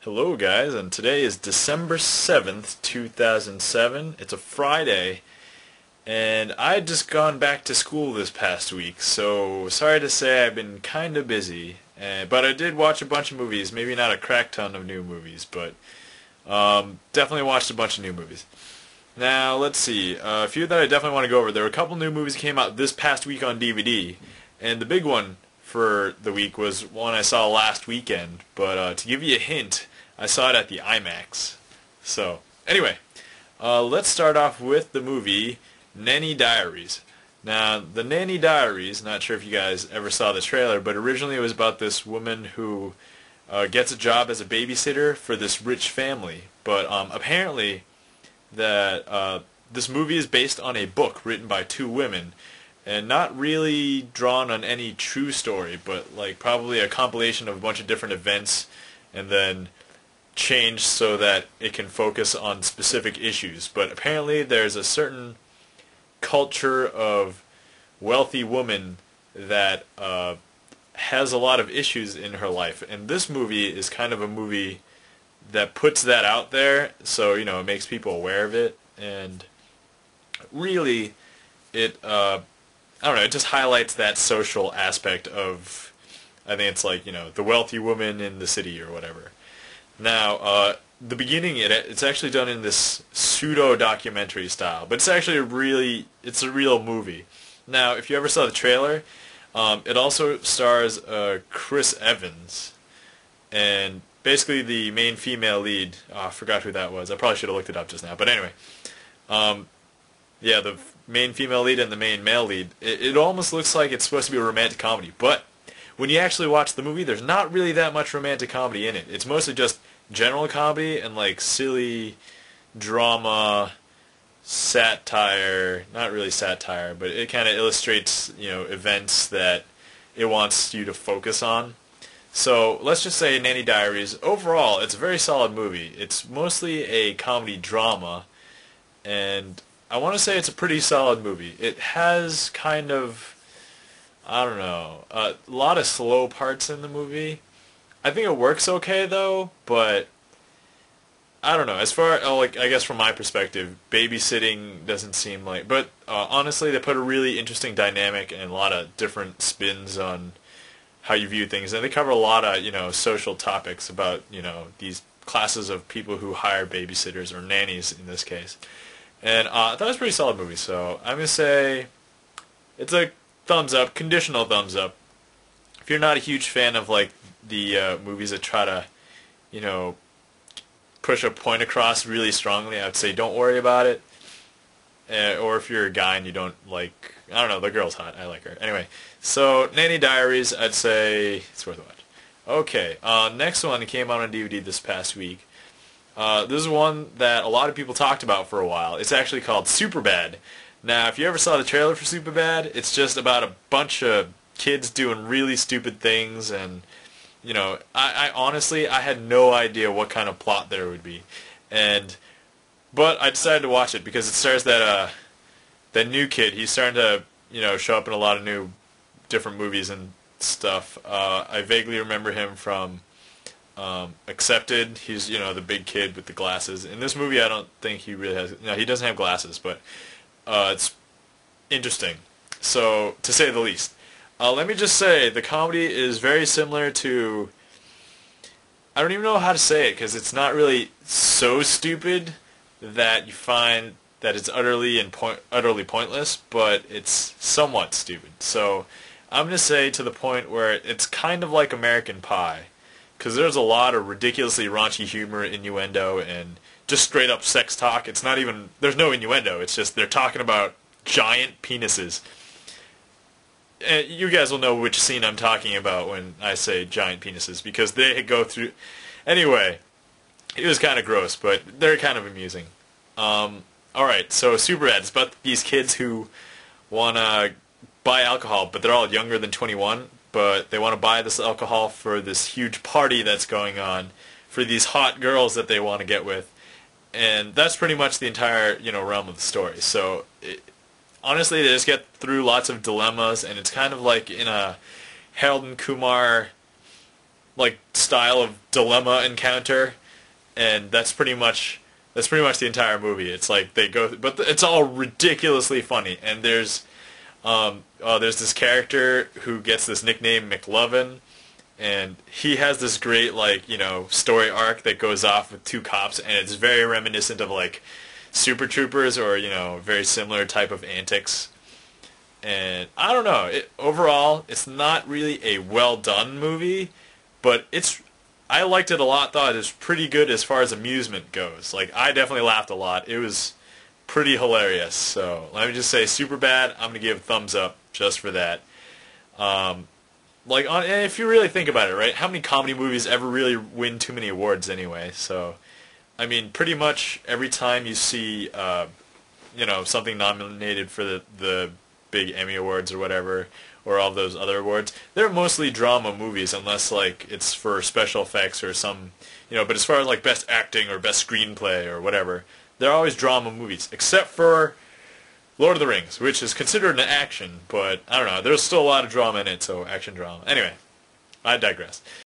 Hello guys, and today is December 7th, 2007. It's a Friday, and I had just gone back to school this past week, so sorry to say I've been kind of busy. But I did watch a bunch of movies, maybe not a crack ton of new movies, but definitely watched a bunch of new movies. Now, let's see, a few that I definitely want to go over. There were a couple new movies that came out this past week on DVD, and the big one for the week was one I saw last weekend, but to give you a hint, I saw it at the IMAX. So, anyway, let's start off with the movie Nanny Diaries. Now, the Nanny Diaries, not sure if you guys ever saw the trailer, but originally it was about this woman who gets a job as a babysitter for this rich family. But apparently that this movie is based on a book written by two women, and not really drawn on any true story, but like probably a compilation of a bunch of different events, and then changed so that it can focus on specific issues. But apparently there's a certain culture of wealthy woman that has a lot of issues in her life, and this movie is kind of a movie that puts that out there, so it makes people aware of it. And really it I don't know, it just highlights that social aspect of, I think it's like, the wealthy woman in the city or whatever. Now, the beginning, it's actually done in this pseudo-documentary style, but it's actually it's a real movie. Now, if you ever saw the trailer, it also stars Chris Evans, and basically the main female lead, I forgot who that was, I probably should have looked it up just now, but anyway, yeah, the main female lead and the main male lead, it almost looks like it's supposed to be a romantic comedy, but when you actually watch the movie, there's not really that much romantic comedy in it. It's mostly just general comedy and like silly drama, satire, not really satire, but it kind of illustrates, events that it wants you to focus on. So let's just say Nanny Diaries, overall, it's a very solid movie. It's mostly a comedy drama, and I want to say it's a pretty solid movie. It has kind of, I don't know, a lot of slow parts in the movie. I think it works okay though, but I don't know. As far, I guess from my perspective, babysitting doesn't seem like, but honestly, they put a really interesting dynamic and a lot of different spins on how you view things, and they cover a lot of, social topics about, these classes of people who hire babysitters, or nannies in this case. And I thought it was a pretty solid movie, so I'm going to say it's a thumbs up, conditional thumbs up. If you're not a huge fan of like the movies that try to, push a point across really strongly, I would say don't worry about it. Or if you're a guy and you don't like, I don't know, the girl's hot, I like her. Anyway, so Nanny Diaries, I'd say it's worth a watch. Okay, next one came out on DVD this past week. This is one that a lot of people talked about for a while. It's actually called Superbad. Now, if you ever saw the trailer for Superbad, it's just about a bunch of kids doing really stupid things, and, I honestly, I had no idea what kind of plot there would be. But I decided to watch it because it stars that new kid. He's starting to, show up in a lot of new, different movies and stuff. I vaguely remember him from Accepted. He's, the big kid with the glasses. In this movie, I don't think he really has, he doesn't have glasses, but it's interesting, so to say the least. Let me just say, the comedy is very similar to, I don't even know how to say it, because it's not really so stupid that you find that it's utterly pointless, but it's somewhat stupid. So I'm going to say to the point where it's kind of like American Pie, because there's a lot of ridiculously raunchy humor, innuendo, and just straight up sex talk. It's not even, there's no innuendo, it's just they're talking about giant penises. You guys will know which scene I'm talking about when I say giant penises, because they go through, anyway, it was kind of gross, but they're kind of amusing. Alright, so Superbad, it's about these kids who want to buy alcohol, but they're all younger than 21, but they want to buy this alcohol for this huge party that's going on, for these hot girls that they want to get with. And that's pretty much the entire, realm of the story. So, honestly, they just get through lots of dilemmas, and it's kind of like in a Harold and Kumar like style of dilemma encounter, and that's pretty much the entire movie. It's like they go, but it's all ridiculously funny. And there's this character who gets this nickname McLovin, and he has this great like story arc that goes off with two cops, and it's very reminiscent of like Super Troopers or very similar type of antics. And I don't know. Overall, it's not really a well done movie, but I liked it a lot. Thought it was pretty good as far as amusement goes. Like I definitely laughed a lot. It was pretty hilarious. So let me just say, Superbad. I'm gonna give thumbs up just for that. And if you really think about it, right? How many comedy movies ever really win too many awards anyway? So, I mean, pretty much every time you see, something nominated for the big Emmy Awards or whatever, or all those other awards, they're mostly drama movies, unless like it's for special effects or some, but as far as like best acting or best screenplay or whatever, they're always drama movies, except for Lord of the Rings, which is considered an action, but I don't know, there's still a lot of drama in it, so action drama. Anyway, I digress.